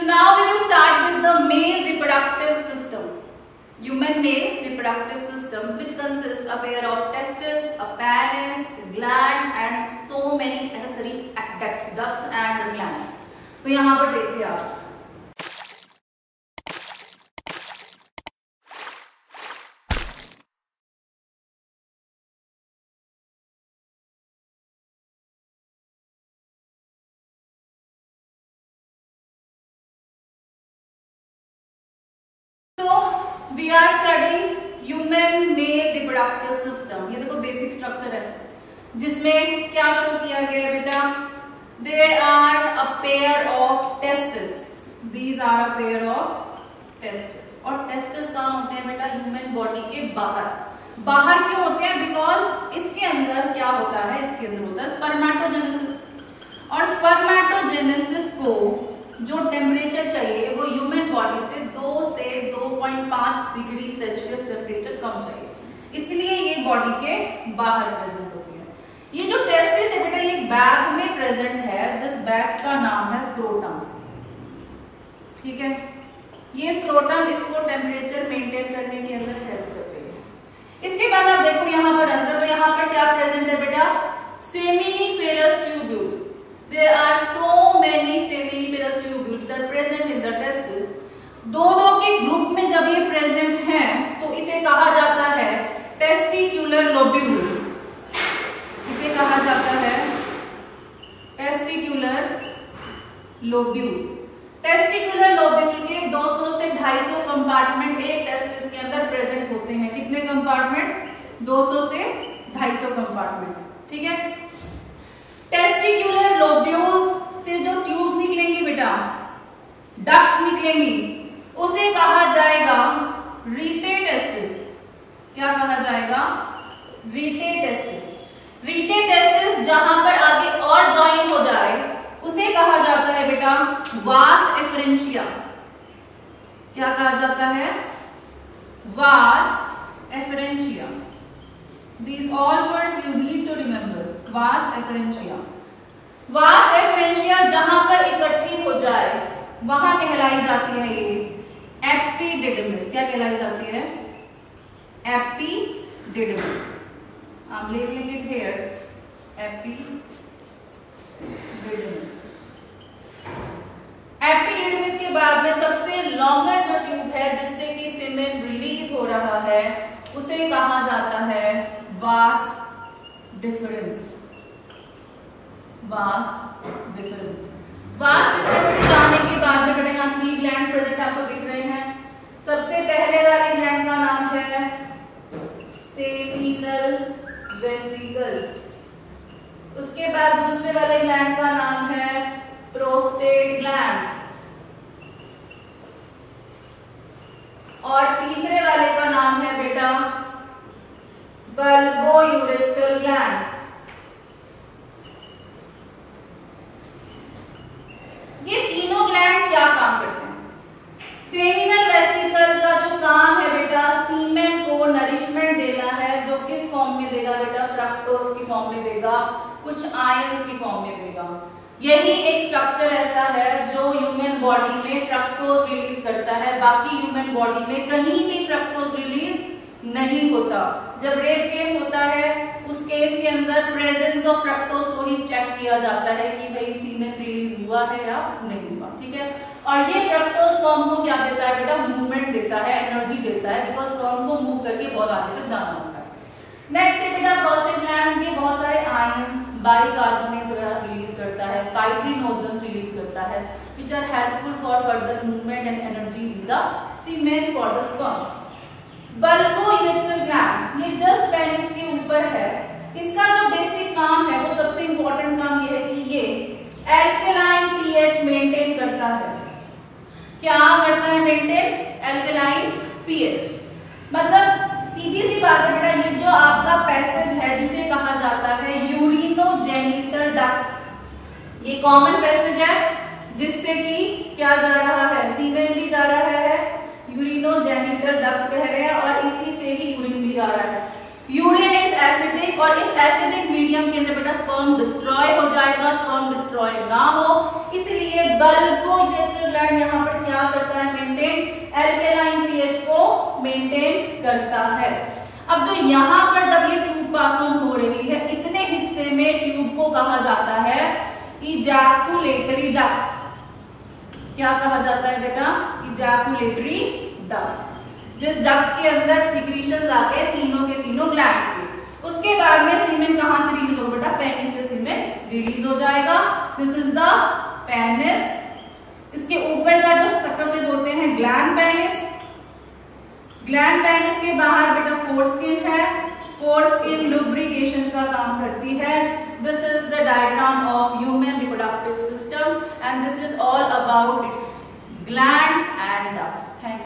So now we will start with the male reproductive system. Human male reproductive system, which consists a pair of testes, a penis, glands, and so many accessory ducts and glands. तो यहाँ पर देखिए आप we are studying human male reproductive system. ये देखो basic structure है जिसमें क्या शो किया गया है बेटा. There are a pair of testes. These are a pair of testes. और testes कहाँ होते हैं बेटा? ह्यूमन बॉडी के बाहर. बाहर क्यों होते हैं? बिकॉज इसके अंदर क्या होता है? इसके अंदर होता है स्पर्मेटोजेनेसिस. और स्पर्मेटोजेनेसिस को जो टेम्परेचर चाहिए वो ह्यूमन बॉडी से 2 से 2.5 डिग्री सेल्सियस टेम्परेचर कम चाहिए. इसलिए ये बॉडी के बाहर प्रेजेंट होती है. ये जो टेस्टिस है बेटा ये बैग में प्रेजेंट है जिस बैग का नाम है स्क्रोटम. ठीक है. ये स्क्रोटम इसको टेम्परेचर मेंटेन करने के अंदर हेल्प कर रही है. इसके बाद आप देखो यहाँ पर अंदर, तो यहाँ पर क्या प्रेजेंट है बेटा? Seminiferous tubule. There are so many seminiferous tubules that are present in the testis. दो के ग्रुप में जब ये प्रेजेंट हैं तो इसे कहा जाता है टेस्टिक्युलर लोब्यूल. इसे कहा जाता है टेस्टिक्युलर लोब्यूल. टेस्टिक्युलर लोब्यूल के 200 से 250 कंपार्टमेंट एक टेस्टिस के अंदर प्रेजेंट होते हैं. कितने कंपार्टमेंट? 200 से 250 कंपार्टमेंट. ठीक है. टेस्टिक्युलर लोब्यूल्स से जो ट्यूब्स निकलेंगी बेटा, डक्ट्स निकलेंगी, उसे कहा जाएगा रीटे टेस्टिस. क्या कहा जाएगा? रीटे टेस्टिस. रीटे टेस्टिस जहां पर आगे और ज्वाइन हो जाए उसे कहा जाता है बेटा वास एफरेंशिया. क्या कहा जाता है? वास efferentia. These all words you need to remember. Vas efferentia. Vas efferentia जहां पर इकट्ठी हो जाए वहां कहलाई जाती है ये एपिडिडमिस. क्या कहलाई जाती है? एपिडिडमिस. आप लिख लेंगे here एपिडिडमिस. एपिडिडमिस के बाद में सबसे लॉन्गर जो ट्यूब है जिससे कि सीमेन रिलीज हो रहा है उसे कहा जाता है vas deferens. Vas deferens. Vas deferens से जाने के बाद में बेटा यहाँ 3 ग्लैंड्स प्रेजेंट आपको दिख रहे हैं. सबसे पहले वाले ग्लैंड का नाम है सेमिनल वेसिकल. उसके बाद दूसरे वाले ग्लैंड का नाम है प्रोस्टेट ग्लैंड. और तीसरे वाले का नाम है बेटा बल्बोयूरेथ्रल ग्लैंड. ये तीनों ग्लैंड क्या काम करते हैं? सेमिनल वेसिकल का जो काम है बेटा सीमेन को नरिशमेंट देना है. जो किस फॉर्म में देगा बेटा? फ्रक्टोज की फॉर्म में देगा, कुछ आयंस की फॉर्म में देगा. यही एक स्ट्रक्चर ऐसा है जो ह्यूमन बॉडी में फ्रक्टोज रिलीज करता है. बाकी ह्यूमन बॉडी में कहीं भी फ्रक्टोज रिलीज नहीं होता. जब रेप केस होता है उस केस के अंदर प्रेजेंस ऑफ फ्रक्टोज को ही चेक किया जाता है कि भाई सीमेन रिलीज हुआ है या नहीं हुआ. ठीक है. और ये फ्रक्टोज फॉर्म को क्या देता है बेटा? मूवमेंट देता है, एनर्जी देता है, बिकॉज फॉर्म को मूव करके बहुत आगे तक जाना होता है. नेक्स्ट है बेटा प्रोस्टेट ग्लैंड. ये बहुत सारे आयंस, बाइकार्बोनेट्स वगैरह रिलीज करता है, फाइब्रिनोजेंस रिलीज करता है, which are helpful for further movement and energy in the semen for the sperm. Bulbourethral gland ये जस्ट पेनिस के ऊपर है. इसका जो बेसिक काम है वो सबसे इंपॉर्टेंट काम ये है कि ये एल्कलाइन पीएच मेंटेन करता है. क्या करता है? Maintain alkaline pH. मतलब सीधी सी बात है बेटा, ये जो आपका पैसेज है जिसे कहा जाता है यूरिनोजेनिटल डक्ट, ये कॉमन पैसेज है जिससे कि क्या जा रहा है? सीमेन भी जा रहा है, यूरिनोजेनिटल डक्ट कह रहे हैं, और इसी से ही यूरिन भी जा रहा है. यूरिन इज एसिडिक और इस एसिडिक मीडियम के अंदर बेटा स्पर्म डिस्ट्रॉय हो जाएगा. स्पर्म डिस्ट्रॉय ना हो इसलिए बल्बोयूरेथ्रल ग्लैंड यहाँ पर क्या करता है, मेंटेन एल्केलाइन पीएच को मेंटेन करता है। अब जो यहाँ पर जब ये ट्यूब पास ऑन हो रही है, इतने हिस्से में ट्यूब को कहा जाता है इजैकुलेटरी डक्ट। क्या कहा जाता है बेटा, इजैकुलेटरी डक्ट। जिस डक्ट के अंदर सिक्रीशंस आते हैं तीनों के तीनों ग्लैंड्स के। उसके बाद में सीमेन कहां से रिलीज होगा बेटा, पेनिस से सीमेन रिलीज हो जाएगा। This is the penis. इसके ऊपर का जो स्ट्रक्चर से बोलते हैं ग्लैंड पेनिस। ग्लैंड पेनिस के बाहर बेटा फोरस्किन है। फोरस्किन लुब्रिकेशन का काम करती है। This is the diagram of human reproductive system and this is all about it's glands and ducts. Thank you.